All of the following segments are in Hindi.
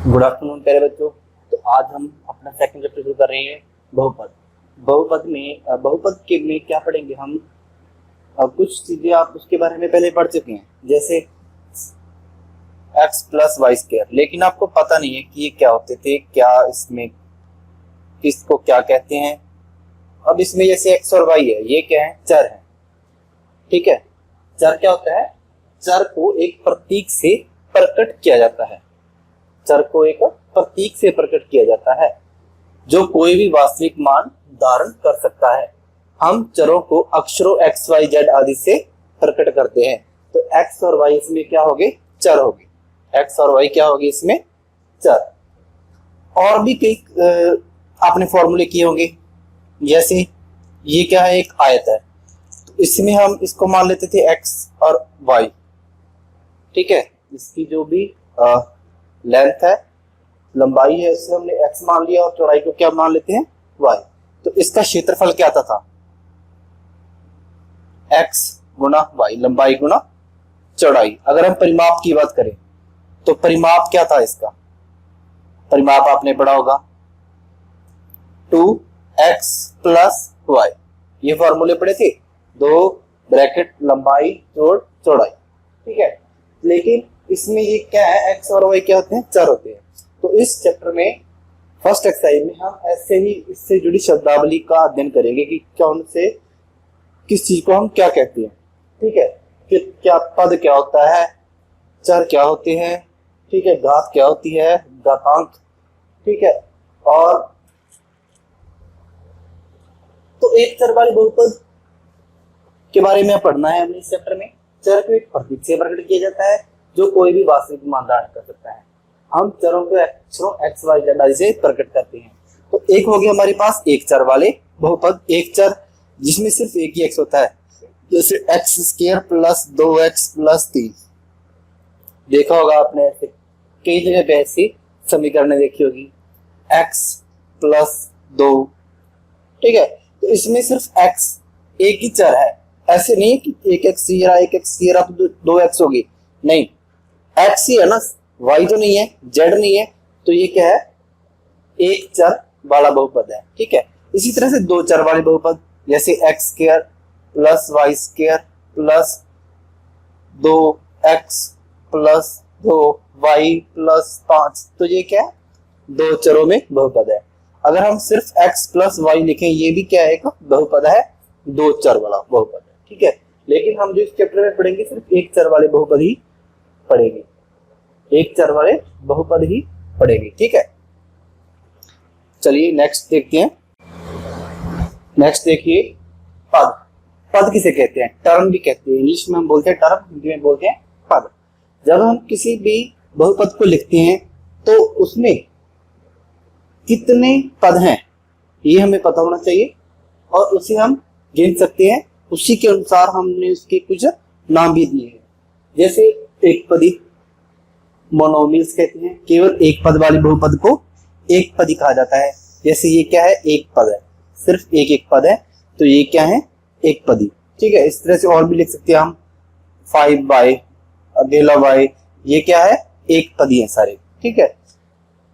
गुड आफ्टरनून प्यारे बच्चों। तो आज हम अपना सेकंड चैप्टर शुरू कर रहे हैं बहुपद। बहुपद के में क्या पढ़ेंगे हम? कुछ चीजें आप उसके बारे में पहले पढ़ चुके हैं, जैसे x प्लस वाई स्क्वायर, लेकिन आपको पता नहीं है कि ये क्या होते थे, क्या इसमें किसको क्या कहते हैं। अब इसमें जैसे x और y है, ये क्या है? चर है। ठीक है, चर क्या होता है? चर को एक प्रतीक से प्रकट किया जाता है। चर को एक प्रतीक से प्रकट किया जाता है जो कोई भी वास्तविक मान धारण कर सकता है। हम चरों को अक्षरों x, y, z आदि से प्रकट करते हैं। तो x और y इसमें क्या होंगे? चर होंगे। x और y क्या होगी इसमें? चर। और भी कई आपने फॉर्मूले किए होंगे, जैसे ये क्या है? एक आयत है, तो इसमें हम इसको मान लेते थे x और y। ठीक है, इसकी जो भी लेंथ है, लंबाई है, इससे हमने x मान लिया और चौड़ाई को क्या मान लेते हैं? y। तो इसका क्षेत्रफल क्या आता था? x गुना y, लंबाई गुना चौड़ाई। अगर हम परिमाप की बात करें तो परिमाप क्या था इसका? परिमाप आपने पढ़ा होगा 2x प्लस y। ये फॉर्मूले पढ़े थे, 2 ब्रैकेट लंबाई जोड़ चौड़ाई। ठीक है, लेकिन इसमें ये क्या है? x और y क्या होते हैं? चर होते हैं। तो इस चैप्टर में फर्स्ट एक्सरसाइज में हम ऐसे ही इससे जुड़ी शब्दावली का अध्ययन करेंगे कि कौन से किस चीज को हम क्या कहते हैं। ठीक है, कि क्या पद क्या होता है, चर क्या होते हैं, ठीक है, घात क्या होती है, घातांक। ठीक है, और तो एक चर वाले बहुपद के बारे में पढ़ना है हमें इस चैप्टर में। चर को एक प्रतीक से प्रकट किया जाता है जो कोई भी वास्तविक मान धारण कर सकता है। हम चरों को अक्षरों x, y, z आदि से प्रकट करते हैं। तो एक हो गया हमारे पास एक चर वाले बहुपद, एक चर जिसमें सिर्फ एक ही x होता है, जैसे x square plus 2x plus 3। देखा होगा आपने, ऐसे कई जगह पे ऐसी समीकरण देखी होगी, x प्लस 2। ठीक है, तो इसमें सिर्फ x एक ही चर है। ऐसे नहीं कि एक x ये रहा, एक x ये रहा तो 2x होगी, नहीं, x ही है ना, y तो नहीं है, z नहीं है, तो ये क्या है? एक चर वाला बहुपद है। ठीक है, इसी तरह से दो चर वाले बहुपद, जैसे x square plus y square plus 2x plus 2y plus 5, तो ये क्या है? दो चरों में बहुपद है। अगर हम सिर्फ x प्लस y लिखें, ये भी क्या है? एक बहुपद है, दो चर वाला बहुपद है। ठीक है, लेकिन हम जो इस चैप्टर में पढ़ेंगे सिर्फ एक चर वाले बहुपद ही पढ़ेंगे, एक चर वाले बहुपद ही पढ़ेंगे। ठीक है, चलिए नेक्स्ट देखते हैं। नेक्स्ट देखिए, पद। पद किसे कहते हैं? टर्म भी कहते हैं। इंग्लिश में हम बोलते हैं टर्म, हिंदी में बोलते हैं पद। जब हम किसी भी बहुपद को लिखते हैं तो उसमें कितने पद हैं ये हमें पता होना चाहिए, और उसे हम गिन सकते हैं। उसी के अनुसार हमने उसके कुछ नाम भी दिए हैं, जैसे एक पदी, मोनोमियल्स कहते हैं। केवल एक पद वाले बहुपद को एक पदी कहा जाता है। जैसे ये क्या है? एक पद है, सिर्फ एक एक पद है, तो ये क्या है? एक पदी। ठीक है, इस तरह से और भी लिख सकते हैं हम, 5y, अकेला y, ये क्या है? एक पदी है सारे। ठीक है,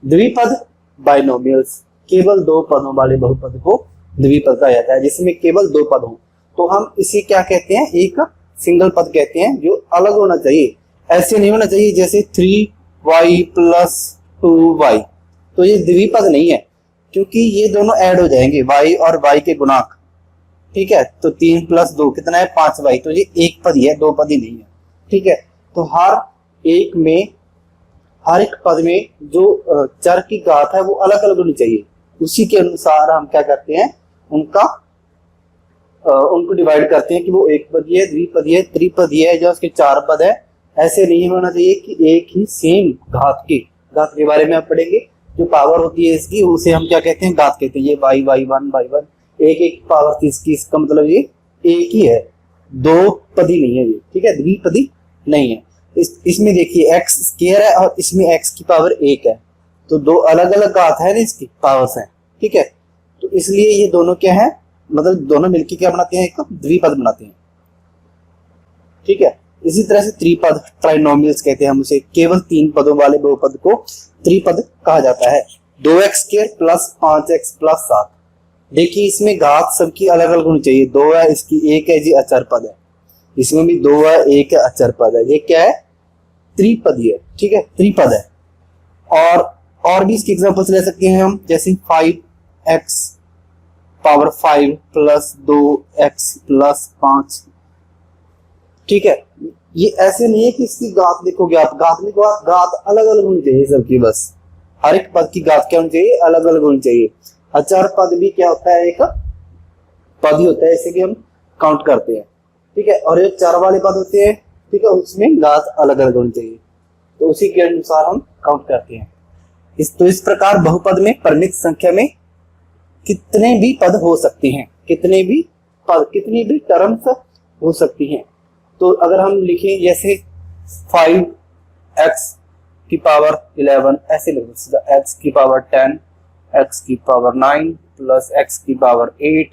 द्विपद, बाइनोमियल्स, केवल दो पदों वाले बहुपद को द्विपद कहा जाता है, जिसमें केवल दो पद हो तो हम इसे क्या कहते हैं? एक सिंगल पद कहते हैं, जो अलग होना चाहिए। ऐसे नहीं होना चाहिए जैसे 3y प्लस 2y, तो ये द्विपद नहीं है, क्योंकि ये दोनों ऐड हो जाएंगे, y और y के गुणांक। ठीक है, तो 3 प्लस 2 कितना है? 5y, तो ये एक पद ही है, दो पद ही नहीं है। ठीक है, तो हर एक पद में जो चर की घात है वो अलग अलग होनी चाहिए। उसी के अनुसार हम क्या करते हैं? उनको डिवाइड करते हैं कि वो एक पदी है, द्विपदी है, त्रिपदी है, जो उसके चार पद है। ऐसे नहीं होना चाहिए कि एक ही सेम घात के बारे में आप पढ़ेंगे। जो पावर होती है इसकी, उसे हम क्या कहते हैं? घात कहते हैं। ये y1 एक एक पावर थी इसकी, इसका मतलब ये एक ही है, दो पदी नहीं है ये। ठीक है, द्विपदी नहीं है। इसमें देखिए x स्क्वायर है और इसमें x की पावर 1 है, तो दो अलग अलग घात है ना इसकी पावर्स हैं। ठीक है, तो इसलिए ये दोनों क्या है? मतलब दोनों मिलकर क्या बनाते हैं? एक द्विपद बनाते हैं। ठीक है, इसी तरह से त्रिपद ट्राइनोमियल्स कहते हैं हम उसे, केवल 3 पदों वाले बहुपद को त्रिपद कहा जाता है। 2x² plus 5x plus 7। देखिए इसमें घात सबकी अलग अलग होनी चाहिए, 2 है, इसकी 1 है जी, अचर पद है, इसमें भी 2 है, 1 है, अचर पद है, ये क्या है, त्रिपदी है, ठीक है, त्रिपद है। और भी इसके एग्जांपल्स ले सकते हैं हम, जैसे 5x power 5 plus 2x plus 5, ठीक है। ये ऐसे नहीं है कि इसकी घात देखोगे आप, घात अलग अलग होनी चाहिए सबकी, बस हर एक पद की घात क्या होनी चाहिए, अलग अलग होनी चाहिए। अचर पद भी क्या होता है, एक पद ही होता है, इसे कि हम काउंट करते हैं, ठीक है। और ये चर वाले पद होते हैं, ठीक है, उसमें घात अलग अलग होनी चाहिए, तो उसी के अनुसार हम काउंट करते हैं। इस प्रकार बहुपद में परिमित संख्या में कितने भी पद हो सकते हैं, कितनी भी टर्म्स हो सकती हैं। तो अगर हम लिखें जैसे 5x की पावर 11, ऐसे लिख सकते, x की पावर 10, x की पावर 9 प्लस x की पावर 8,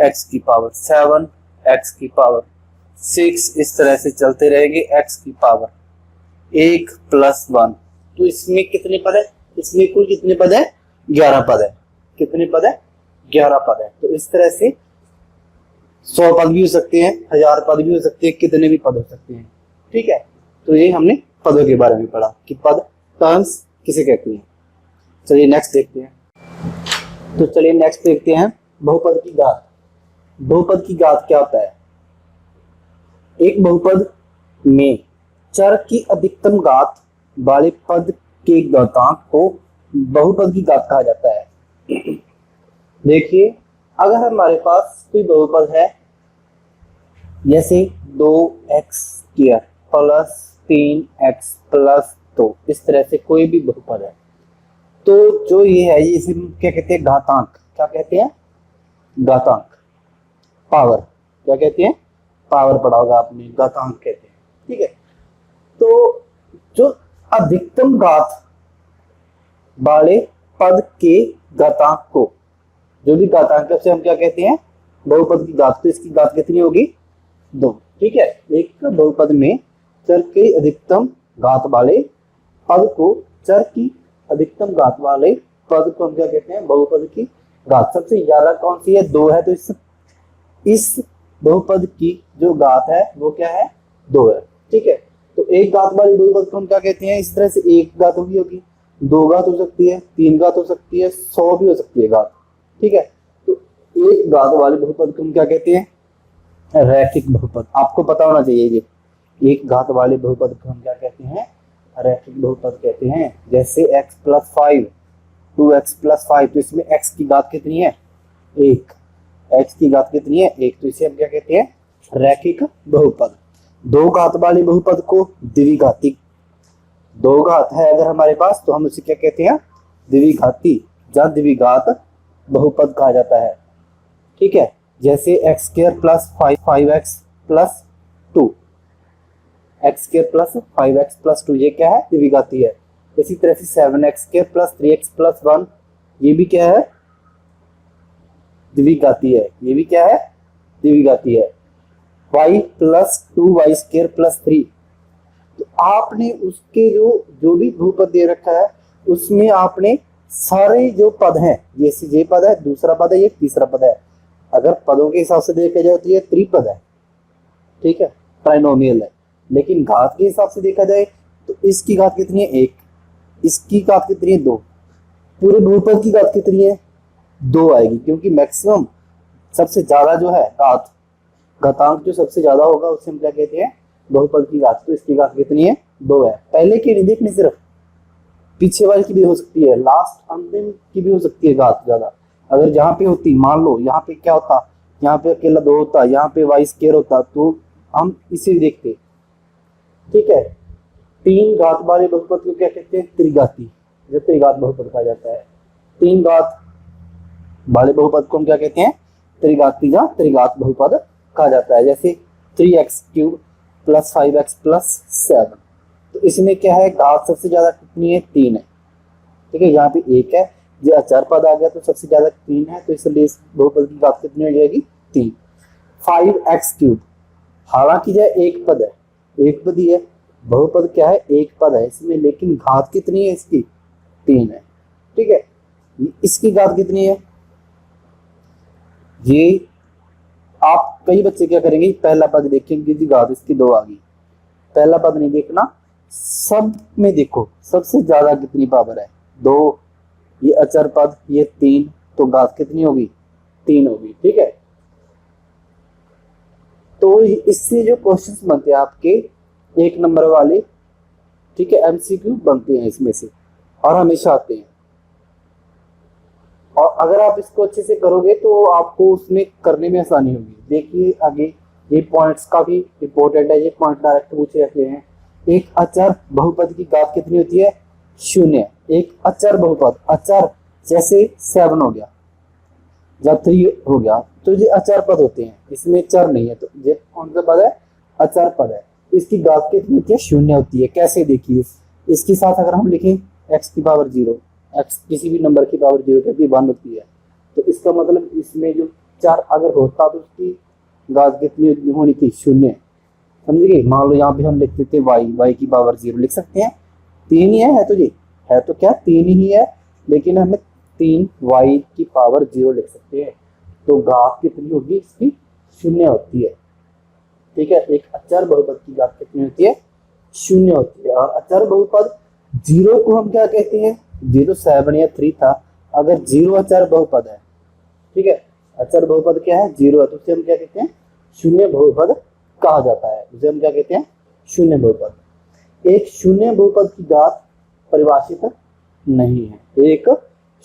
x की पावर 7, x की पावर 6, इस तरह से चलते रहेंगे, x की पावर 1 प्लस 1। तो इसमें कितने पद है, इसमें कुल कितने पद है, 11 पद है। कितने पद है, 11 पद है। तो इस तरह से 100 पद भी हो सकते हैं, 1000 पद भी हो सकते हैं, कितने भी पद हो सकते हैं, ठीक है। तो ये हमने पदों के बारे में पढ़ा कि पद टर्म्स किसे कहते हैं। चलिए नेक्स्ट देखते हैं। तो चलिए नेक्स्ट देखते हैं बहुपद की घात। बहुपद की घात क्या होता है, एक बहुपद में चर की अधिकतम घात वाले पद के घातांक को बहुपद की घात कहा जाता है। देखिए अगर हमारे पास कोई बहुपद है जैसे 2x² प्लस 3x प्लस 2, इस तरह से कोई भी बहुपद है, तो जो ये है इसे क्या कहते हैं, घातांक। क्या कहते हैं, घातांक। पावर, क्या कहते हैं, पावर पढ़ा होगा आपने, घातांक कहते हैं, ठीक है। तो जो अधिकतम घात वाले पद के घातांक को, जो भी घातांक है उसे हम क्या कहते हैं, बहुपद की घात। तो इसकी घात कितनी होगी, 2, ठीक है। एक बहुपद में चर के अधिकतम घात वाले पद को, चर की अधिकतम घात वाले पद को हम क्या कहते हैं, बहुपद की घात। सबसे ज्यादा कौन सी है, 2 है, तो इस बहुपद की जो घात है वो क्या है, 2 है, ठीक है। तो एक घात वाली बहुपद को हम क्या कहते हैं, इस तरह से एक घात होगी, 2 घात हो सकती है, 3 घात हो सकती है, 100 भी हो सकती है घात, ठीक है। तो एक घात वाले बहुपद को हम क्या कहते हैं, रैखिक बहुपद। आपको पता होना चाहिए ये, एक घात वाले बहुपद को हम क्या कहते हैं, रैखिक बहुपद कहते हैं। जैसे x प्लस 5, 2x प्लस 5, तो इसमें x की घात कितनी है, 1, x की घात कितनी है, 1, तो इसे हम क्या कहते हैं, रैखिक बहुपद। 2 घात वाले बहुपद को द्विघाती, 2 घात है अगर हमारे पास तो हम उसे क्या कहते हैं, द्विघाती, जहाँ द्विघात बहुपद कहा जाता है, ठीक है। जैसे x² plus 5x plus 2, x² plus 5x plus 2, ये क्या है, द्विघाती है। इसी तरह से 7x² प्लस 3x प्लस 1, ये भी क्या है, द्विघाती है, ये भी क्या है, द्विघाती है। y प्लस 2y² प्लस 3, तो आपने उसके जो भी बहुपद दे रखा है उसमें आपने सारे जो पद हैं, ये पद है, दूसरा पद है, ये तीसरा पद है, अगर पदों के हिसाब से देखा जाए तो ये त्रिपद है, ठीक है, ट्राइनोमियल है। लेकिन घात के हिसाब से देखा जाए तो इसकी घात कितनी है, 1, इसकी घात कितनी है, 2, पूरे बहुपद की घात कितनी है, 2 आएगी, क्योंकि मैक्सिमम सबसे ज्यादा जो है घातांक जो सबसे ज्यादा होगा उसे हम क्या कहते हैं, बहुपद की घात। तो इसकी घात कितनी है, 2 है। पहले की नहीं देखनी, सिर्फ पीछे वाली की भी हो सकती है, लास्ट अंतिम की भी हो सकती है घात ज्यादा। अगर जहाँ पे होती, मान लो यहाँ पे क्या होता, यहाँ पे अकेला 2 होता, यहाँ पे y² होता, तो हम इसे भी देखते, ठीक है। 3 घात वाले बहुपद को क्या कहते हैं, त्रिघाती, जो त्रिघात बहुपद कहा जाता है। 3 घात वाले बहुपद को हम क्या कहते हैं, त्रिघाती, या त्रिघात बहुपद कहा जाता है। जैसे 3x³ प्लस 5x प्लस 7, तो इसमें क्या है, घात सबसे ज्यादा कितनी है, 3 है, ठीक है। यहाँ पे 1 है, जो अचर पद आ गया तो सबसे ज्यादा 3 है, तो इसलिए इस बहुपद की घात कितनी हो जाएगी, 3। 5x³, हालांकि जो एक पद है एक पद ही है, बहुपद क्या है, एक पद है इसमें, लेकिन घात कितनी है इसकी, 3 है। ठीक है, इसकी घात कितनी है, ये आप कई बच्चे क्या करेंगे, पहला पद देखेंगे जी घात इसकी 2 आ गई, पहला पद नहीं देखना, सब में देखो सबसे ज्यादा कितनी पावर है, 2, ये अचर पद, ये 3, तो घात कितनी होगी, 3 होगी। ठीक है, तो इससे जो क्वेश्चंस बनते हैं आपके 1 नंबर वाले, ठीक है, एमसीक्यू बनते हैं इसमें से और हमेशा आते हैं। और अगर आप इसको अच्छे से करोगे तो आपको उसमें करने में आसानी होगी। देखिए आगे, ये पॉइंट्स काफी इंपॉर्टेंट है, ये पॉइंट डायरेक्ट पूछे जाते हैं। एक अचर बहुपद की घात कितनी होती है, 0। एक अचर बहुपद, अचर जैसे 7 हो गया या 3 हो गया, तो ये अचर पद होते हैं, इसमें चर नहीं है, तो ये कौन सा पद है, अचर पद है। इसकी घात कितनी होती है, 0 होती है। कैसे, देखिए इसके साथ अगर हम लिखें x की पावर 0, x किसी भी नंबर की पावर 0 कहती है 1 होती है, तो इसका मतलब इसमें जो चर अगर होता तो उसकी घात कितनी होनी थी, 0। समझ गए, मान लो यहाँ पे हम लिखते थे y की पावर 0 लिख सकते हैं, 3 ही है तो जी है तो क्या 3 ही है, लेकिन हमें 3y की पावर 0 लिख सकते हैं, तो घात कितनी होगी इसकी, 0 होती है। ठीक है, एक अचर बहुपद की घात कितनी होती है, 0 होती है। और अचर बहुपद 0 को हम क्या कहते हैं, 0 7 या 3 था, अगर 0 अचर बहुपद है, ठीक है, अचर बहुपद क्या है, 0 है, तो उसे हम क्या कहते हैं, शून्य बहुपद कहा जाता है, उसे हम क्या कहते हैं, शून्य बहुपद। एक शून्य बहुपद की घात परिभाषित नहीं है, एक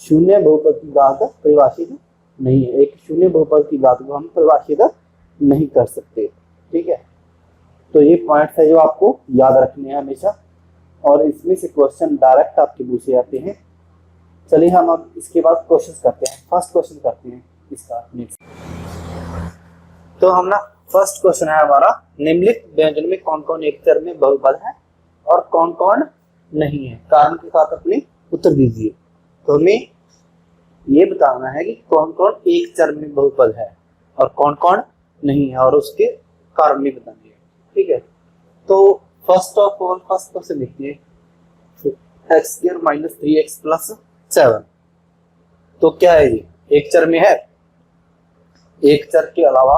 शून्य बहुपद की घात परिभाषित नहीं है, एक शून्य बहुपद की घात को हम परिभाषित नहीं कर सकते। ठीक है, तो ये पॉइंट्स है जो आपको याद रखने हैं हमेशा, और इसमें से क्वेश्चन डायरेक्ट आपके पूछे जाते हैं। चलिए हम अब इसके बाद क्वेश्चन करते हैं, फर्स्ट क्वेश्चन करते हैं इसका नेक्स्ट। तो हम ना फर्स्ट क्वेश्चन है हमारा, निम्नलिखित व्यंजन में कौन कौन एक चर में बहुपद है और कौन कौन नहीं है, कारण के साथ अपने उत्तर दीजिए। तो हमें ये बताना है कि कौन कौन एक चर में बहुपद है और कौन कौन नहीं है, और उसके कारण भी बताने हैं। ठीक है, तो first of all first question देखते हैं, x² - 3x + 7। तो क्या है ये, एक चर में है, एक चर के अलावा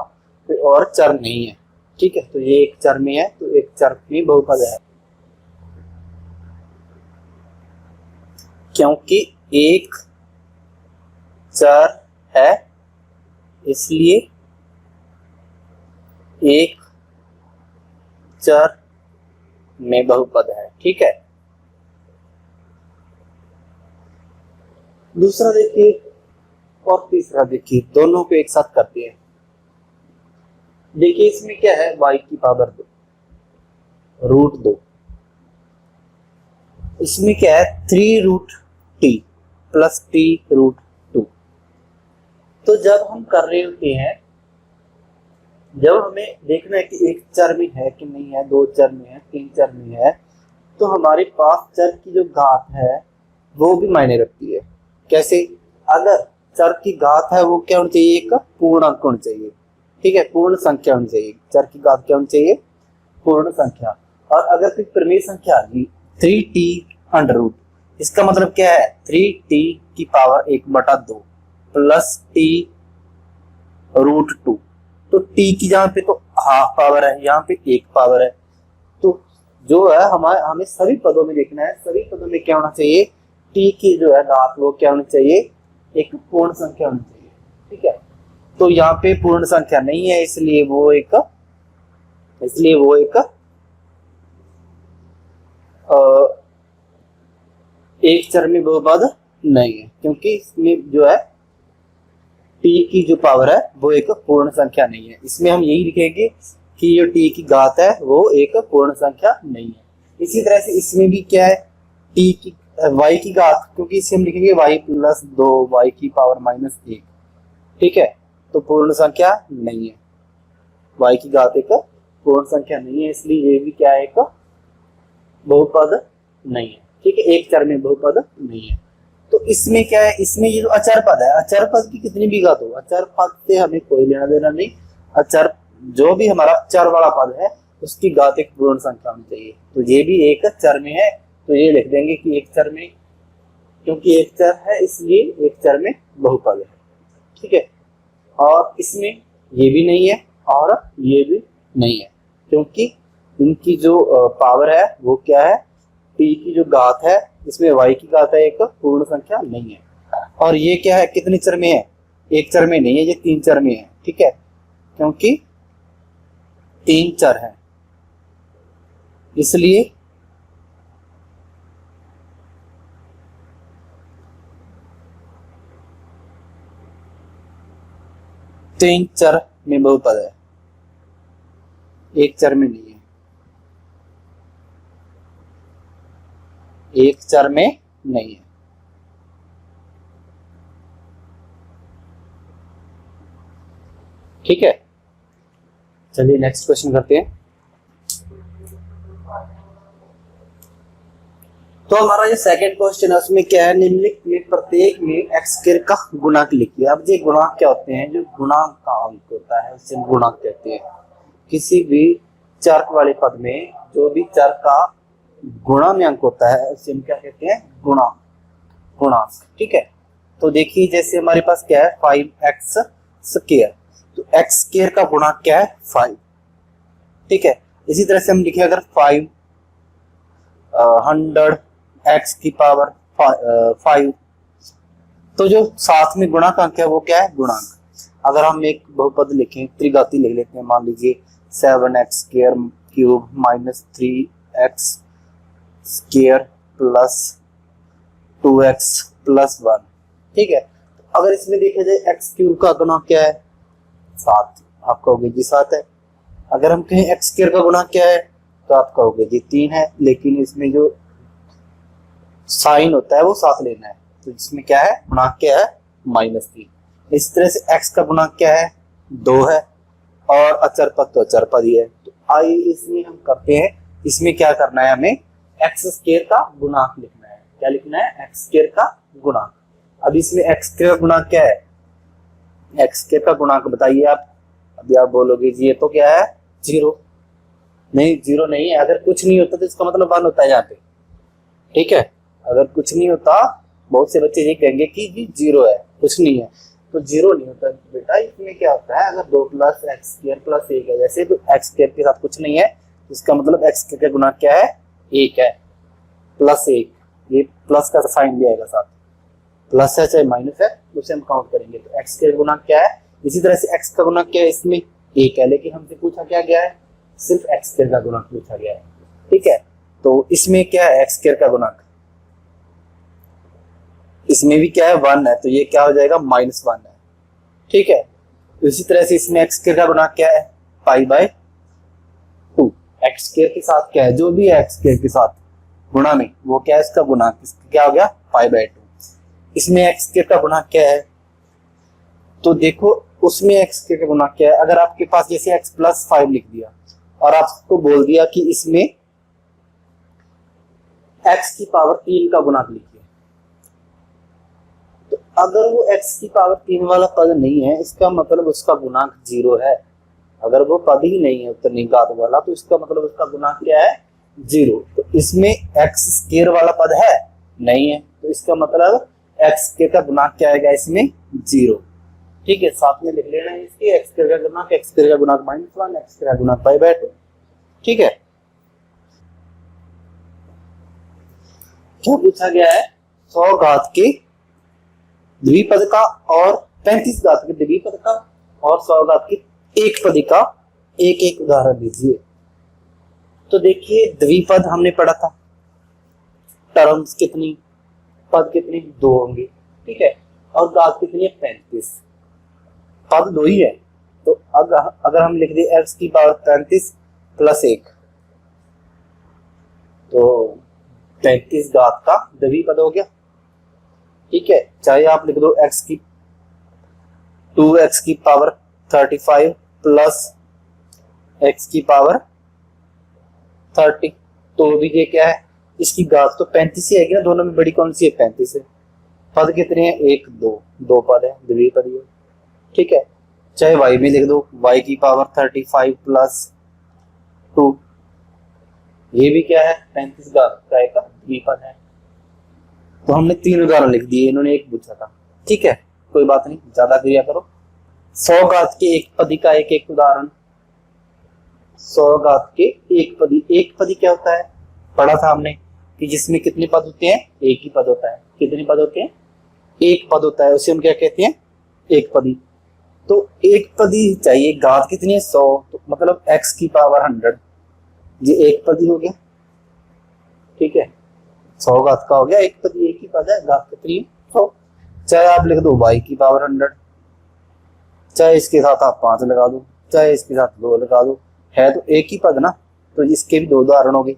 कोई और चर नहीं है। ठीक है, तो ये एक चर में है, तो एक चर में बहुपद है, क्योंकि एक चर है इसलिए एक चर में बहुपद है। ठीक है, दूसरा देखिए और तीसरा देखिए, दोनों को एक साथ करते हैं। देखिए इसमें क्या है, y की पावर 2 √2, इसमें क्या है 3√t + t√2। तो जब हम कर रहे होते हैं, जब हमें देखना है कि एक चर में है कि नहीं है, 2 चर में है, 3 चर में है, तो हमारे पास चर की जो घात है वो भी मायने रखती है। कैसे, अगर चर की घात है वो क्या होनी चाहिए, एक पूर्णांक होनी चाहिए। ठीक है, पूर्ण संख्या होनी चाहिए, चर की घात क्या होनी चाहिए, पूर्ण संख्या। और अगर कोई परिमेय संख्या आ गई 3t√, इसका मतलब क्या है, 3t की पावर 1/2 + t√2। तो t की जहाँ पे तो हाफ पावर है, यहाँ पे 1 पावर है, तो जो है हमें सभी पदों में देखना है, सभी पदों में क्या होना चाहिए, t की जो है घात वो क्या होनी चाहिए, एक पूर्ण संख्या होनी चाहिए। ठीक है, तो यहाँ पे पूर्ण संख्या नहीं है, इसलिए वो एक एक चर में बहुपद नहीं है, क्योंकि इसमें जो है t की जो पावर है वो एक पूर्ण संख्या नहीं है। इसमें हम यही लिखेंगे कि जो t की घात है वो एक पूर्ण संख्या नहीं है। इसी तरह से इसमें भी क्या है, t की y की घात, क्योंकि इसे हम लिखेंगे y + 2 y की पावर -1। ठीक है, तो पूर्ण संख्या नहीं है, y की घात एक पूर्ण संख्या नहीं है, इसलिए ये भी क्या है, एक बहुपद नहीं है। ठीक है, एक चर में बहुपद नहीं है। तो इसमें क्या है, इसमें ये जो अचर पद है, अचर पद की कितनी भी घात हो, अचर पद से हमें कोई लेना देना नहीं, अचर जो भी हमारा चर वाला पद है उसकी घात एक पूर्ण संख्या होनी चाहिए। तो ये भी एक चर में है, तो ये लिख देंगे कि एक चर में, क्योंकि एक चर है इसलिए एक चर में बहुपद है। ठीक है, और इसमें ये भी नहीं है और ये भी नहीं है, क्योंकि इनकी जो पावर है वो क्या है, t की जो घात है इसमें y की घात है, एक पूर्ण संख्या नहीं है। और ये क्या है, कितने चर में है, एक चर में नहीं है, ये 3 चर में है। ठीक है, क्योंकि 3 चर है इसलिए तीन चर में बहुपद है, एक चर में नहीं है, एक चर में नहीं है। ठीक है, चलिए नेक्स्ट क्वेश्चन करते हैं। तो हमारा ये सेकंड क्वेश्चन है, उसमें क्या है, निम्नलिखित में प्रत्येक में x स्क्वायर का गुणांक लिखिए। अब ये गुणांक क्या होते हैं, जो गुणांक का अंक होता है उसे गुणांक कहते हैं। किसी भी चर वाले पद में जो भी चर का गुणा में अंक होता है उसे हम क्या कहते हैं, गुणांक, गुणांक। ठीक है, तो देखिए जैसे हमारे पास क्या है 5x स्क्वायर, तो x स्क्वायर का गुणांक क्या है 5। ठीक है, इसी तरह से हम लिखे अगर 500 x की पावर 5, तो जो साथ में गुणा का अंक है वो क्या है, गुणांक। अगर हम एक बहुपद लिखें, त्रिघाती लिख लेते हैं, मान लीजिए 7x square cube minus 3x square plus 2x plus 1। ठीक है, अगर इसमें देखा जाए x क्यूब का गुणांक क्या है 7, आप कहोगे जी 7 है। अगर हम कहें x स्क्वायर का गुणांक क्या है तो आप कहोगे जी 3 है, लेकिन इसमें जो साइन होता है वो साथ लेना है, तो इसमें क्या है, गुणांक क्या है -3। इस तरह से x का गुणांक क्या है 2 है, और अचर पद तो अचर पद ही है। तो आइए इसमें हम करते हैं, इसमें क्या करना है, हमें x स्क्वायर का गुणांक लिखना है। क्या लिखना है, x स्क्वायर का गुणांक। अब इसमें x स्क्वायर का गुणांक क्या है, x स्क्वायर का गुणांक बताइए आप। अभी आप बोलोगे जी ये तो क्या है 0, नहीं 0 नहीं है। अगर कुछ नहीं होता तो इसका मतलब 1 होता है यहाँ पे। ठीक है, अगर कुछ नहीं होता, बहुत से बच्चे ये कहेंगे कि जी 0 है, कुछ नहीं है, तो 0 नहीं होता बेटा। इसमें क्या होता है, अगर 2 प्लस एक्स स्क्वायर प्लस 1 है, जैसे तो एक्स स्क्वायर के साथ कुछ नहीं है, इसका मतलब एक्स स्क्वायर का गुणांक क्या है 1 है, प्लस 1, ये प्लस का साइन भी आएगा साथ, प्लस है चाहे माइनस है उसे हम काउंट करेंगे। तो एक्स का गुणांक क्या है, इसी तरह से एक्स का गुणांक क्या है, इसमें 1 है, लेकिन हमसे पूछा क्या गया है, सिर्फ एक्स स्क्वायर का गुणांक पूछा गया है। ठीक है, तो इसमें क्या है एक्स स्क्वायर का गुणांक, इसमें भी क्या है 1 है, तो ये क्या हो जाएगा -1 है। ठीक है, तो इसी तरह से इसमें एक्स स्क्वायर का गुणांक क्या है π/2। एक्स स्क्वायर के साथ क्या है, जो भी है एक्स स्क्वायर के साथ गुणा में वो क्या है, इसका गुणांक, इसका क्या हो गया π/2। इसमें एक्स स्क्वायर का गुणांक क्या है, तो देखो उसमें एक्स स्क्वायर का गुणांक क्या है। अगर आपके पास जैसे एक्स प्लस 5 लिख दिया और आपको बोल दिया कि इसमें एक्स की पावर 3 का गुणांक लिखिए, तो अगर वो एक्स की पावर 3 वाला पद नहीं है, इसका मतलब उसका गुणांक 0 है। अगर वो पद ही नहीं है उत्तरनिघात वाला, तो इसका मतलब उसका गुणांक क्या है 0। तो इसमें एक्स स्क्वायर वाला पद है नहीं है, तो इसका मतलब एक्स स्क्वायर का गुणांक क्या आएगा इसमें 0। ठीक है, साथ में लिख लेना है इसकी, एक्स स्क्वायर का गुणांक, एक्स स्क्वायर का गुणांक -1, एक्स स्क्वायर का गुणांक π/2। ठीक है, क्या पूछा गया है, 100 घात के द्विपद का और 35 घात के द्विपद का और 100 घात के एक पदी का एक एक उदाहरण दीजिए। तो देखिए द्विपद हमने पढ़ा था, टर्म्स कितनी, पद कितनी 2 होंगे। ठीक है, और घात कितनी है 35, पद 2 ही है। तो अगर हम लिख दे x की पावर 35 प्लस 1, तो 35 घात का द्विपद हो गया। ठीक है, चाहे आप लिख दो x की 2x की पावर 35 प्लस x की पावर 30, तो भी ये क्या है, इसकी घात तो 35 ही आएगी ना, दोनों में बड़ी कौन सी है 35 है। पद कितने हैं 1 2 पद है, द्विपद है। ठीक है, चाहे y में लिख दो y की पावर 35 प्लस 2। ये भी क्या है, 35 घात का एक द्विपद है। तो हमने 3 उदाहरण लिख दिए, इन्होंने एक पूछा था। ठीक है, कोई बात नहीं, ज्यादा क्रिया करो। 100 घात के एक पदी का एक एक उदाहरण। 100 घात के एक पदी। एक पदी क्या होता है, पढ़ा था हमने कि जिसमें कितने पद होते हैं, एक ही पद होता है। कितने पद होते हैं, एक पद होता है, उसे हम क्या कहते हैं, एक पदी। तो एक पदी चाहिए, घात कितनी है, 100, तो मतलब x की पावर 100, ये एक पदी हो गया। ठीक है, 100 घात का हो गया एक पदी, एक ही पद है, घात कितनी है, 100। चाहे आप लिख दो y की पावर 100, चाहे इसके साथ आप 5 लगा दो, चाहे इसके साथ 2 लगा दो, है तो एक ही पद ना। तो इसके भी 2 उदाहरण हो गए,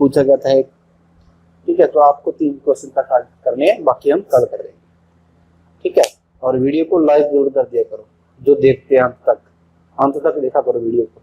पूछा गया था एक। ठीक है, तो आपको 3 क्वेश्चन तक करने हैं, बाकी हम कल कर देंगे। ठीक है, और वीडियो को लाइक जरूर कर दिया करो, जो देखते हैं अंत तक देखा करो वीडियो को।